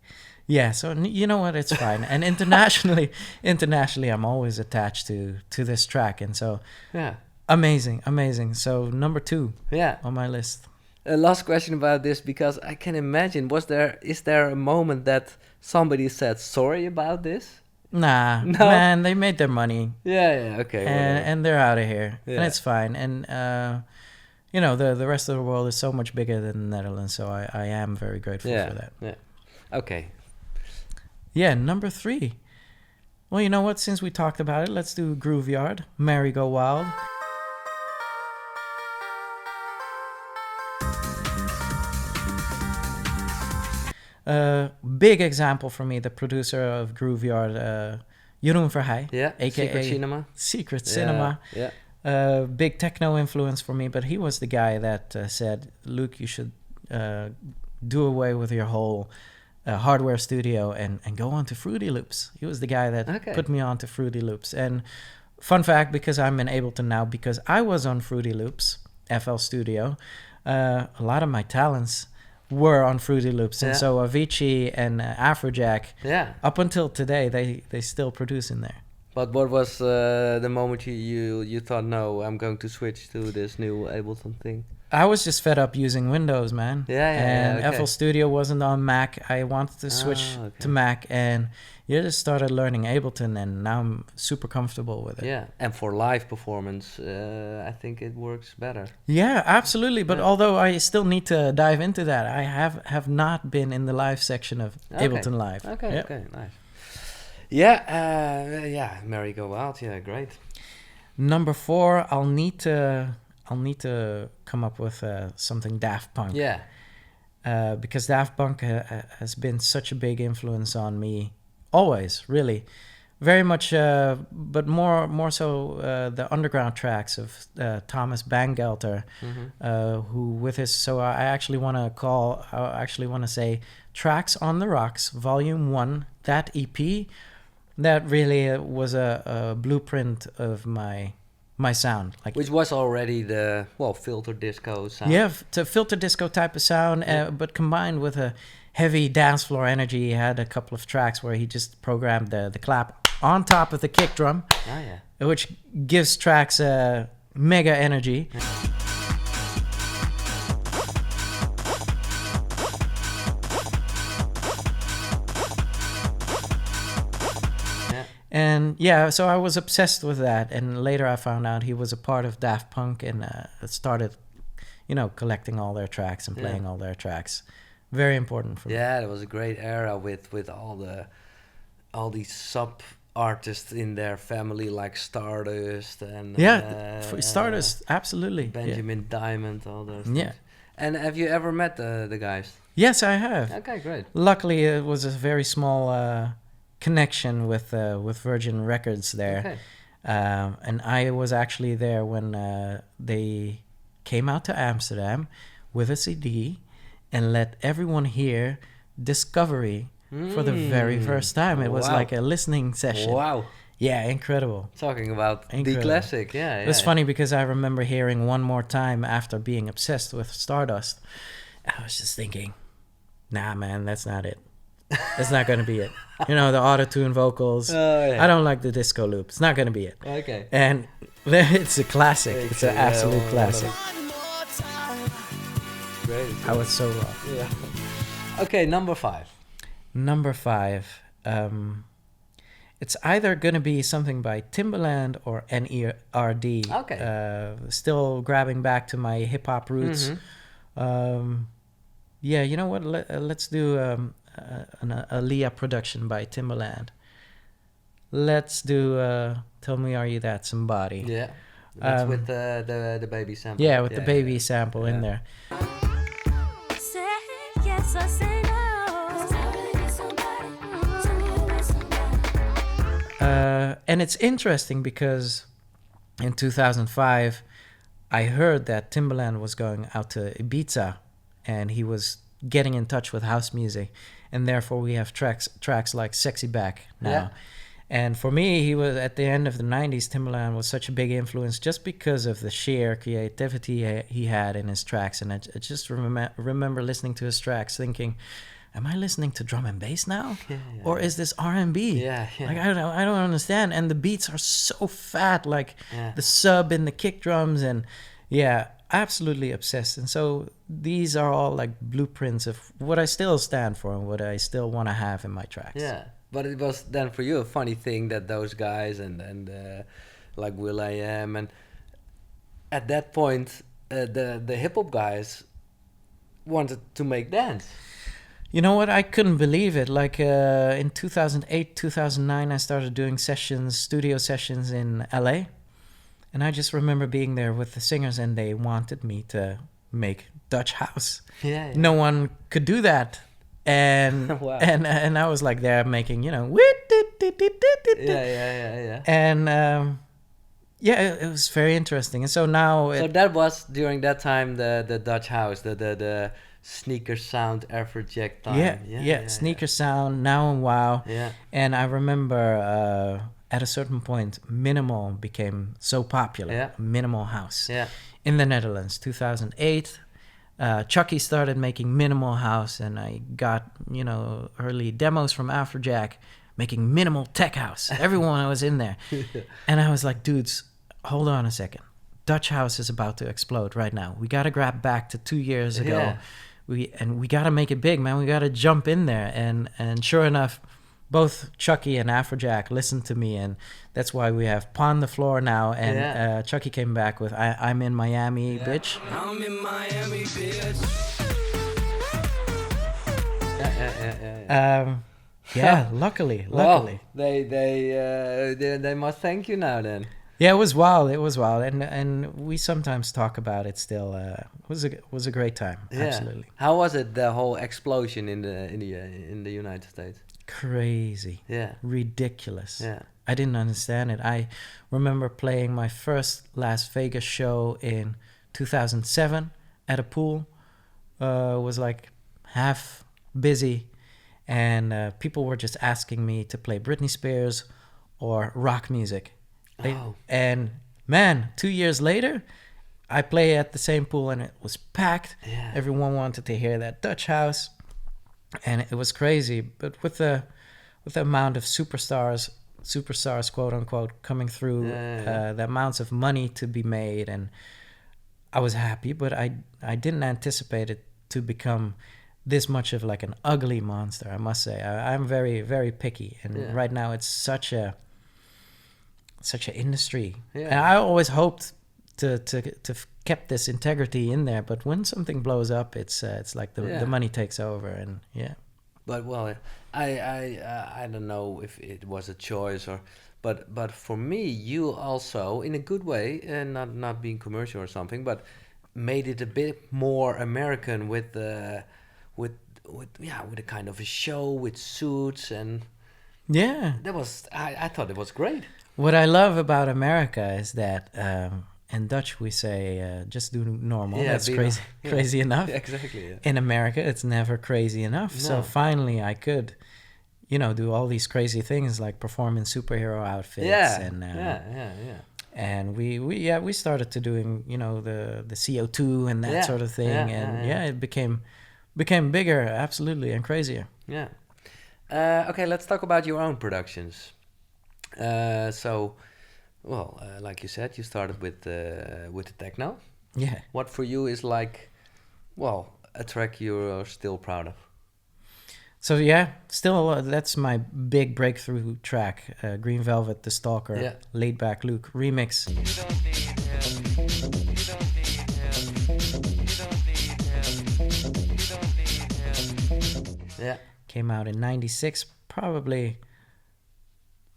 Yeah, so you know what? It's fine. And internationally, I'm always attached to this track, and so Yeah. amazing. So number 2 Yeah. on my list. Last question about this, because I can imagine, is there a moment that somebody said sorry about this? Nah, No. man, they made their money, Yeah. Okay. whatever. and they're out of here, and Yeah. it's fine. And you know, the rest of the world is so much bigger than the Netherlands, so I am very grateful for that. Yeah. Okay. Yeah, number 3. Well, you know what? Since we talked about it, let's do Grooveyard, Merry Go Wild. Big example for me, the producer of Grooveyard, Jeroen Verheij, Yeah. aka Secret Cinema. Secret Yeah, Cinema. Yeah. Big techno influence for me, but he was the guy that said, Luke, you should do away with your whole hardware studio and go on to Fruity Loops. He was the guy that Okay. put me on to Fruity Loops. And fun fact, because I'm in Ableton now, because I was on Fruity Loops, FL Studio, a lot of my talents were on Fruity Loops. And Yeah. so Avicii and Afrojack, Yeah. up until today, they still produce in there. But what was the moment you thought, no, I'm going to switch to this new Ableton thing? I was just fed up using Windows, man. And okay. FL Studio wasn't on Mac. I wanted to switch okay. to Mac, and just started learning Ableton, and now I'm super comfortable with it. Yeah, and for live performance, I think it works better. Yeah, absolutely. But Yeah. although I still need to dive into that, I have not been in the live section of Okay. Ableton Live. Okay, Yep. okay, nice. Yeah, Merry Go Wild, yeah, great. Number 4, I'll need to come up with something Daft Punk. Yeah, Because Daft Punk has been such a big influence on me, always, really, very much. But more so the underground tracks of Thomas Bangalter, who with his. So I actually want to say Tracks on the Rocks, Volume 1, that EP, that really was a blueprint of my sound, like. which was already the filter disco sound. Yeah, to filter disco type of sound, but combined with a heavy dance floor energy. He had a couple of tracks where he just programmed the clap on top of the kick drum, Oh yeah. which gives tracks mega energy. Yeah. And yeah, so I was obsessed with that. And later I found out he was a part of Daft Punk, and started, collecting all their tracks and playing all their tracks. Very important for me. Yeah, it was a great era with all these sub artists in their family like Stardust and For Stardust, absolutely. Yeah. Benjamin Diamond, all those things. Yeah. And have you ever met the guys? Yes, I have. Okay, great. Luckily, it was a very small connection with Virgin Records there. Okay. And I was actually there when they came out to Amsterdam with a CD and let everyone hear Discovery for the very first time. It was Wow. like a listening session. Wow. Yeah, incredible. Talking about the Incredible. classic, yeah. It was funny because I remember hearing One More Time after being obsessed with Stardust. I was just thinking, nah, man, that's not it. That's not going to be it. The auto-tune vocals. Oh, yeah. I don't like the disco loop. It's not going to be it. Okay. And it's a classic. It's an absolute classic. Great. I was so wrong. Yeah. Okay, number 5. Number 5. It's either going to be something by Timbaland or N.E.R.D. Okay. Still grabbing back to my hip-hop roots. Yeah, you know what? Let's do a Leah production by Timbaland. Let's do Tell Me Are You That Somebody. Yeah. That's with the baby sample. Yeah, with the baby sample in there. Say yes or say no. And it's interesting because in 2005, I heard that Timbaland was going out to Ibiza, and he was getting in touch with house music, and therefore we have tracks like Sexy Back now. Yeah. And for me, he was at the end of the 90s, Timbaland was such a big influence just because of the sheer creativity he had in his tracks. And I just remember listening to his tracks thinking, am I listening to drum and bass now? Or is this R&B? Yeah. Like, I don't understand. And the beats are so fat, like Yeah. the sub and the kick drums, and absolutely obsessed. And so these are all like blueprints of what I still stand for and what I still want to have in my tracks. Yeah. But it was then for you a funny thing that those guys and like will.i.am and at that point the hip hop guys wanted to make dance. You know what? I couldn't believe it. Like in 2008, 2009, I started doing studio sessions in LA. And I just remember being there with the singers, and they wanted me to make Dutch house. Yeah. No one could do that. And Wow. and I was like there making, Yeah. And it was very interesting. And so now So that was during that time the Dutch house, the sneaker sound, Afrojack time. Yeah. Sneaker sound, now and wow. Yeah. And I remember at a certain point, minimal became so popular. Yeah. Minimal house. Yeah. In the Netherlands, 2008. Chucky started making minimal house, and I got, early demos from Afrojack making minimal tech house. Everyone was in there. And I was like, dudes, hold on a second. Dutch house is about to explode right now. We got to grab back to 2 years ago. Yeah. We got to make it big, man. We got to jump in there. And sure enough, both Chucky and Afrojack listened to me, and that's why we have Pawn the Floor now. And Chucky came back with I'm in Miami, bitch. I'm in Miami, bitch. Luckily. Well, they must thank you now then. Yeah, it was wild, and we sometimes talk about it still. It was a great time, absolutely. How was it, the whole explosion in the United States? Crazy. Yeah. Ridiculous. Yeah. I didn't understand it. I remember playing my first Las Vegas show in 2007 at a pool. Was like half busy, and people were just asking me to play Britney Spears or rock music. And man, 2 years later, I play at the same pool and it was packed. Yeah. Everyone wanted to hear that Dutch house, and it was crazy. But with the amount of superstars quote unquote coming through, the amounts of money to be made, and I was happy, but I didn't anticipate it to become this much of like an ugly monster. I must say, I'm very, very picky, and right now it's such an industry. And I always hoped to kept this integrity in there, but when something blows up, it's like the money takes over, and But well, I don't know if it was a choice but for me, you also, in a good way, and not being commercial or something, but made it a bit more American with a kind of a show with suits, and that was I thought it was great. What I love about America is that in Dutch we say just do normal. That's crazy enough. Exactly. Yeah. In America, it's never crazy enough. No. So finally, I could, do all these crazy things like perform in superhero outfits. And we started to doing the CO2 and that sort of thing, it became bigger, absolutely, and crazier. Yeah. Okay, let's talk about your own productions. Like you said, you started with the techno. Yeah. What for you is like, a track you're still proud of? So still that's my big breakthrough track, Green Velvet, The Stalker, Laidback Luke remix. Yeah. Came out in '96, probably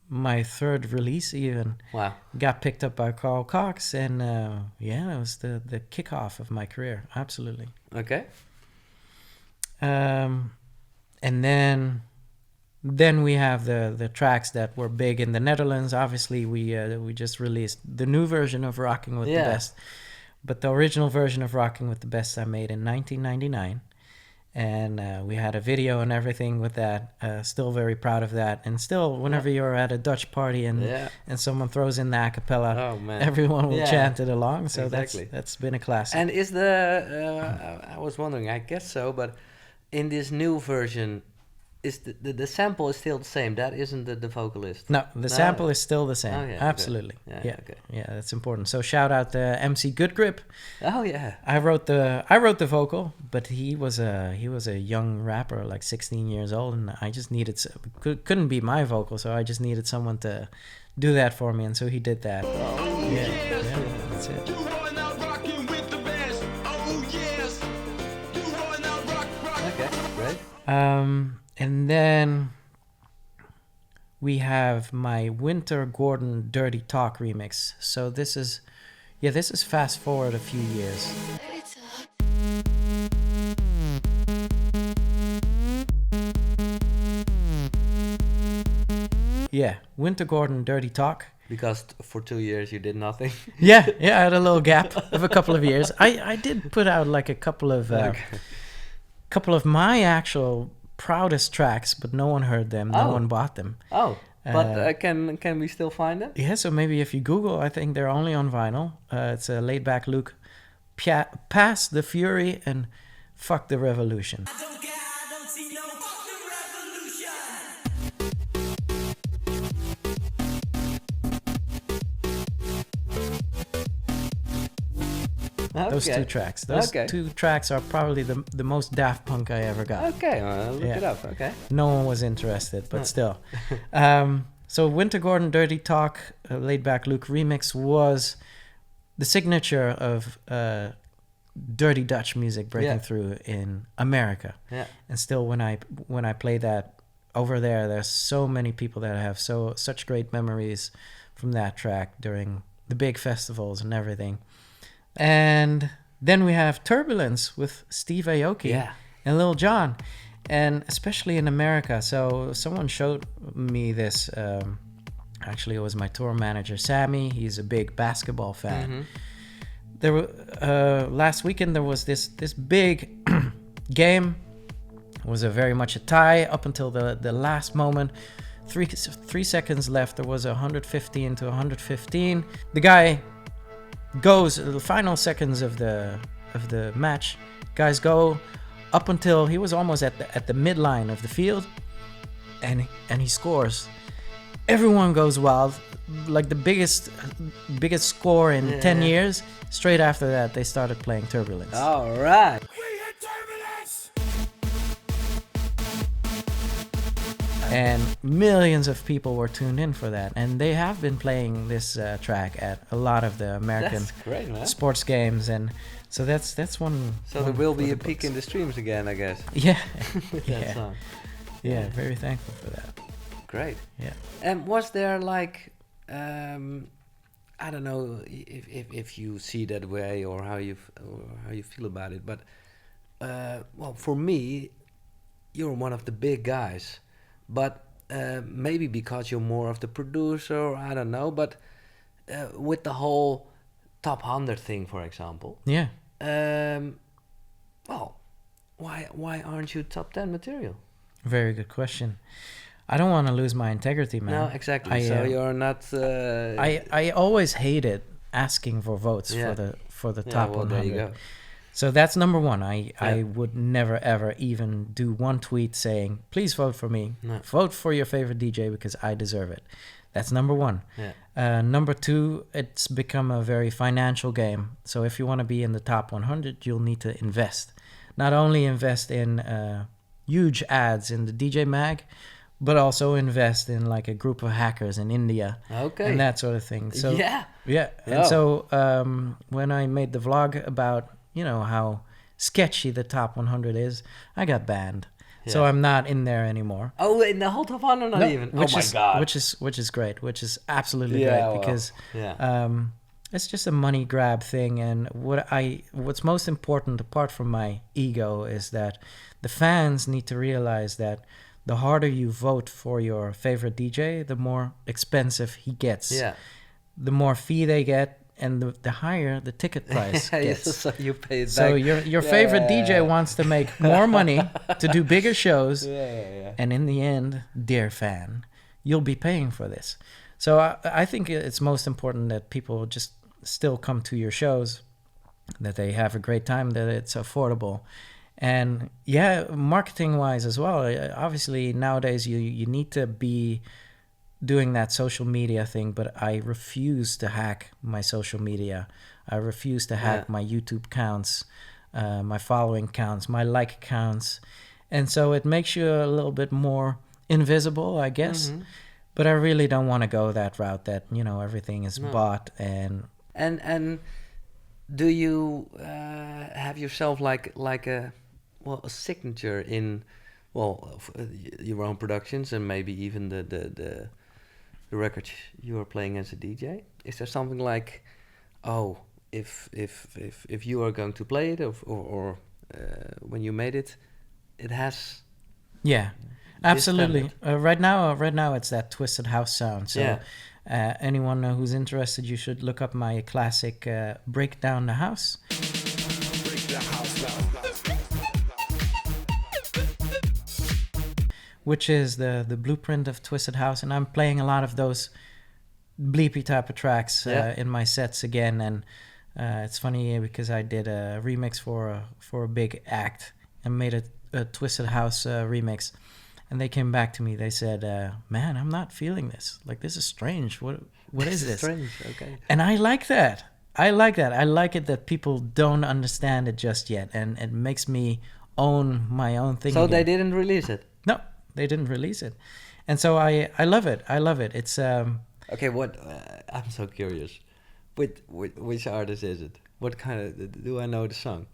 my third release even. Wow. Got picked up by Carl Cox, and it was the kickoff of my career, absolutely. Okay. And then we have the tracks that were big in the Netherlands. Obviously, we just released the new version of Rocking with the Best, but the original version of Rocking with the Best I made in 1999. And we had a video and everything with that. Still very proud of that. And still, whenever you're at a Dutch party and someone throws in the a cappella, everyone will chant it along. So that's been a classic. And is I was wondering, I guess so, but in this new version, is the sample is still the same? That isn't the vocalist? No, the sample is still the same. Oh, yeah, absolutely. Okay. Yeah, that's important. So shout out to MC Good Grip. Oh yeah. I wrote the vocal, but he was a young rapper, like 16 years old, and I just needed couldn't be my vocal, so I just needed someone to do that for me, and so he did that. That's it. Okay, great. And then we have my Winter Gordon Dirty Talk remix. So this is fast forward a few years. Yeah, Winter Gordon Dirty Talk. Because for 2 years you did nothing. I had a little gap of a couple of years. I did put out like a couple of couple of my actual proudest tracks, but no one heard them. No Oh. one bought them. Oh, but can we still find them? Yeah, so maybe if you Google, I think they're only on vinyl. It's a Laidback Luke, Pass the Fury and Fuck the Revolution. I don't care, I don't see no fucking revolution. Those two tracks. Those two tracks are probably the most Daft Punk I ever got. Okay, look Yeah. it up. Okay. No one was interested, but still. So Winter Gordon Dirty Talk, Laidback Luke remix was the signature of dirty Dutch music breaking through in America. Yeah. And still, when I play that over there, there's so many people that have such great memories from that track during the big festivals and everything. And then we have Turbulence with Steve Aoki and Lil Jon, and especially in America. So someone showed me this. Actually, it was my tour manager, Sammy. He's a big basketball fan. Mm-hmm. There were last weekend there was this big game. It was very much a tie up until the last moment. 3 seconds left. There was 115 to 115. The guy goes the final seconds of the match. Guys go up until he was almost at the midline of the field, and he scores. Everyone goes wild, like the biggest score in 10 years. Straight after that, they started playing Turbulence. All right. We hit turbulence. And millions of people were tuned in for that. And they have been playing this track at a lot of the American That's great, man. sports games, and so that's one. So there one will for be the a peak books. in the streams again, I guess. Yeah, That yeah, song. yeah. Very thankful for that. Great. Yeah. And was there like, I don't know if you see that way or how you feel about it, but well, for me, you're one of the big guys, but maybe because you're more of the producer, I don't know, but with the whole top 100 thing, for example, Yeah. well, why aren't you top 10 material? Very good question. I don't want to lose my integrity, man. No, exactly. So you're not. I always hated asking for votes Yeah. for the Yeah, top well, there you 100. go. So that's number one. I Yeah. would never ever even do one tweet saying, "Please vote for me. No. Vote for your favorite DJ because I deserve it." That's number one. Yeah. Number two, it's become a very financial game. So if you want to be in the top 100, you'll need to invest. Not only invest in huge ads in the DJ mag, but also invest in like a group of hackers in India Okay. and that sort of thing. So yeah. yeah. Oh. And so when I made the vlog about, how sketchy the top 100 is, I got banned. So Yeah. I'm not in there anymore. Oh, in the whole top 100, not No, even. which Oh my is, god. Which is great. Which is absolutely Yeah, great well, because yeah. it's just a money grab thing. And what's most important, apart from my ego, is that the fans need to realize that the harder you vote for your favorite DJ, the more expensive he gets. Yeah. The more fee they get, and the higher the ticket price gets. So you pay it So back. your favorite DJ wants to make more money to do bigger shows, Yeah. and in the end, dear fan, you'll be paying for this. So I think it's most important that people just still come to your shows, that they have a great time, that it's affordable. And yeah, marketing wise as well, obviously nowadays you need to be doing that social media thing, but I refuse to hack my social media. I refuse to hack my YouTube counts, my following counts, my like counts. And so it makes you a little bit more invisible, I guess. Mm-hmm. But I really don't want to go that route that, everything is bought and And do you have yourself like a signature in your own productions and maybe even the records you are playing as a DJ? Is there something like, if you are going to play it or when you made it, it has. yeah, absolutely. Right now it's that twisted house sound. So anyone who's interested, you should look up my classic Break Down the House. which is the blueprint of Twisted House, and I'm playing a lot of those bleepy type of tracks in my sets again. And it's funny because I did a remix for a big act and made a Twisted House remix, and they came back to me. They said, "Man, I'm not feeling this. Like, this is strange. What is this?" Strange. Okay. And I like that. I like it that people don't understand it just yet, and it makes me own my own thing. So again. they didn't release it. No, they didn't release it, and so I love it. I love it. It's Okay, what? I'm so curious. Which artist is it? What kind of? Do I know the song?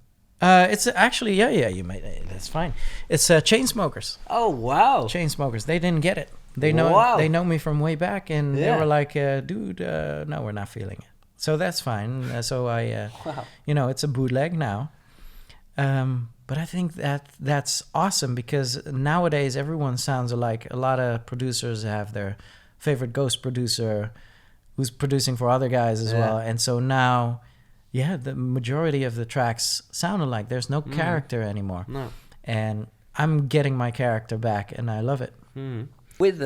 it's actually yeah. You might. That's fine. It's Chainsmokers. Oh wow! Chainsmokers. They didn't get it. They know. Wow. They know me from way back, and they Yeah. were like, "Dude, no, we're not feeling it." So that's fine. So I, Wow. it's a bootleg now. But I think that's awesome because nowadays everyone sounds alike. A lot of producers have their favorite ghost producer who's producing for other guys as well. And so now, the majority of the tracks sound alike. There's no character anymore. No. And I'm getting my character back, and I love it. With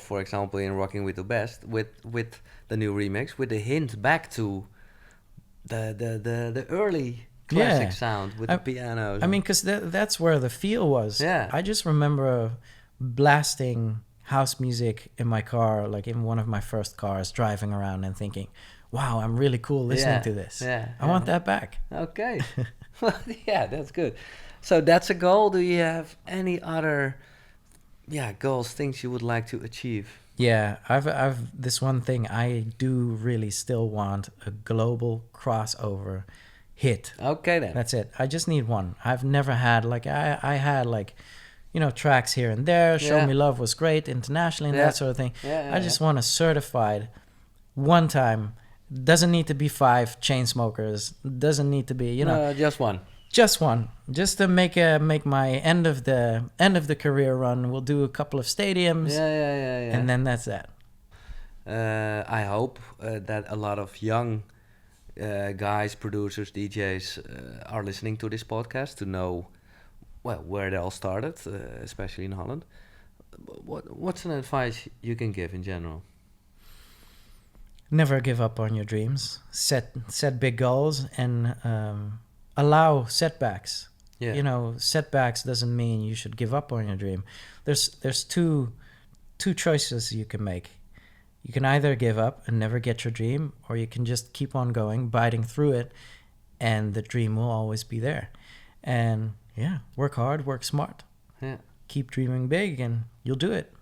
for example, in Rocking with the Best, with the new remix, with the hint back to the early classic sound with the pianos. I mean, because that's where the feel was. Yeah. I just remember blasting house music in my car, like in one of my first cars, driving around and thinking, wow, I'm really cool listening to this. I want that back. Okay. Well, yeah, that's good. So that's a goal. Do you have any other goals, things you would like to achieve? Yeah, I've this one thing. I do really still want a global crossover hit. Okay then. That's it. I just need one. I've never had, like, I had, like, tracks here and there. Show Me Love was great internationally and that sort of thing. I just want a certified one time. Doesn't need to be 5 Chainsmokers. Doesn't need to be, just one. just one. Just to make my end of the career run. We'll do a couple of stadiums. Yeah. And then that's that. I hope that a lot of young guys, producers, DJs are listening to this podcast to know, where they all started, especially in Holland. What's an advice you can give in general? Never give up on your dreams. Set big goals and allow setbacks. Yeah. Setbacks doesn't mean you should give up on your dream. There's two choices you can make. You can either give up and never get your dream, or you can just keep on going, biting through it, and the dream will always be there. And work hard, work smart. Yeah. Keep dreaming big, and you'll do it.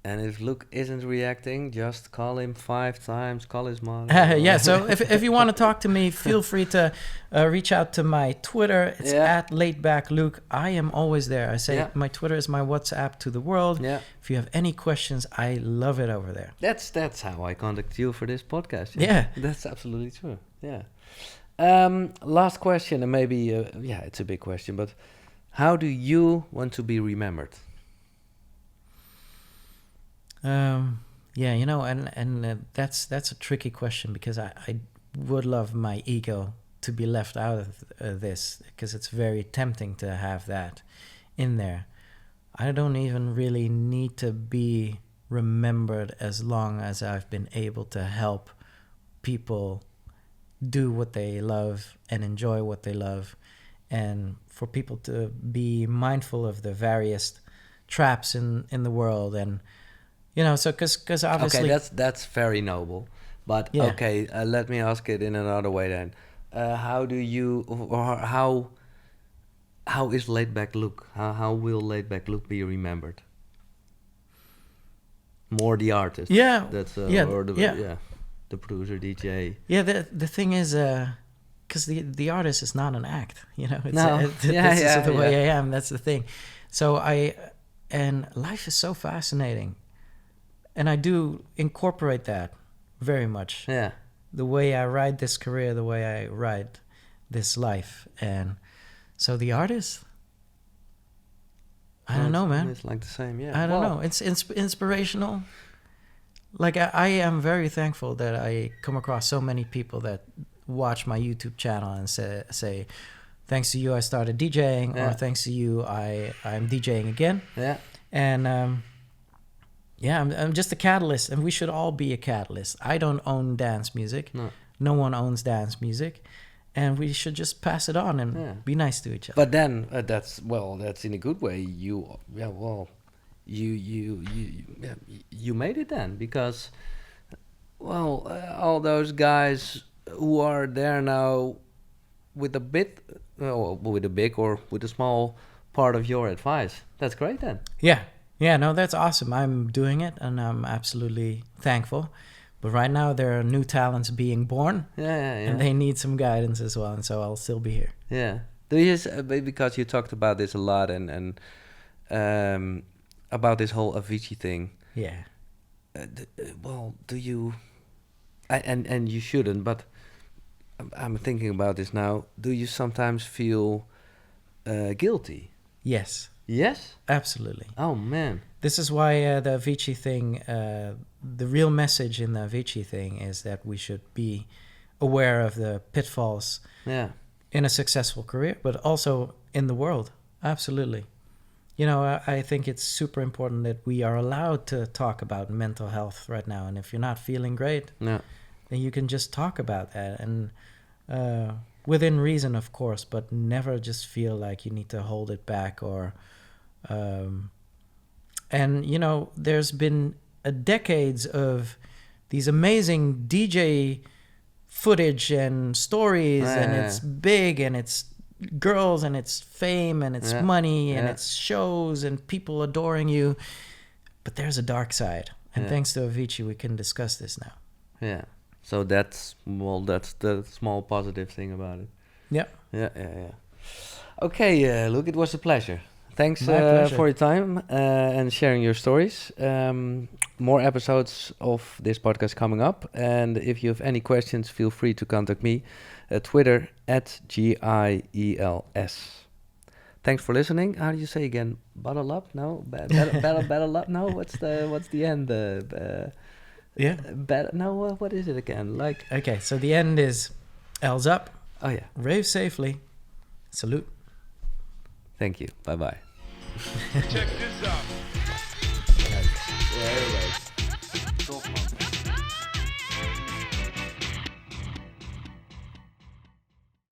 And if Luke isn't reacting, just call him 5 times, call his mom. So if you want to talk to me, feel free to reach out to my Twitter. It's at Laidback Luke. I am always there. I say my Twitter is my WhatsApp to the world. Yeah. If you have any questions, I love it over there. That's how I contact you for this podcast. Yeah. That's absolutely true. Yeah. Last question, and maybe it's a big question, but how do you want to be remembered? That's a tricky question because I would love my ego to be left out of this because it's very tempting to have that in there. I don't even really need to be remembered as long as I've been able to help people do what they love and enjoy what they love, and for people to be mindful of the various traps in the world. And so because obviously... Okay, that's very noble. But let me ask it in another way then. How do you, or how is Laidback Luke? How will Laidback Luke be remembered? More the artist. Yeah. That's or the producer, DJ. Yeah, the thing is, because the artist is not an act. It's this is the way I am. That's the thing. So and life is so fascinating. And I do incorporate that very much. Yeah. The way I ride this career, the way I ride this life. And so the artist, I don't know, man. It's like the same, yeah. I don't know. It's inspirational. Like, I am very thankful that I come across so many people that watch my YouTube channel and say thanks to you, I started DJing, or thanks to you, I'm DJing again. Yeah. And yeah, I'm just a catalyst, and we should all be a catalyst. I don't own dance music. No one owns dance music, and we should just pass it on and be nice to each other. But then that's in a good way. You made it then, because all those guys who are there now with a bit, with a big or with a small part of your advice. That's great then. Yeah, no, that's awesome. I'm doing it, and I'm absolutely thankful. But right now, there are new talents being born, and they need some guidance as well, and so I'll still be here. Yeah. Do you, because you talked about this a lot, and about this whole Avicii thing. Yeah. Do you... And you shouldn't, but I'm thinking about this now. Do you sometimes feel guilty? Yes. Yes? Absolutely. Oh, man. This is why the Avicii thing, the real message in the Avicii thing is that we should be aware of the pitfalls in a successful career, but also in the world. Absolutely. You know, I think it's super important that we are allowed to talk about mental health right now. And if you're not feeling great, then you can just talk about that. And within reason, of course, but never just feel like you need to hold it back or... and you know, there's been decades of these amazing DJ footage and stories, and it's big, and it's girls, and it's fame, and it's money, and it's shows, and people adoring you. But there's a dark side, and thanks to Avicii, we can discuss this now. Yeah. So that's the small positive thing about it. Yeah. Okay, Luke, it was a pleasure. Thanks for your time and sharing your stories. More episodes of this podcast coming up. And if you have any questions, feel free to contact me at Twitter @GIELS. Thanks for listening. How do you say again? Bottle up? No? Battle up? No? What's the end? No, what is it again? Like... Okay, so the end is L's up. Oh, yeah. Rave safely. Salute. Thank you. Bye-bye. Check this out. Yeah,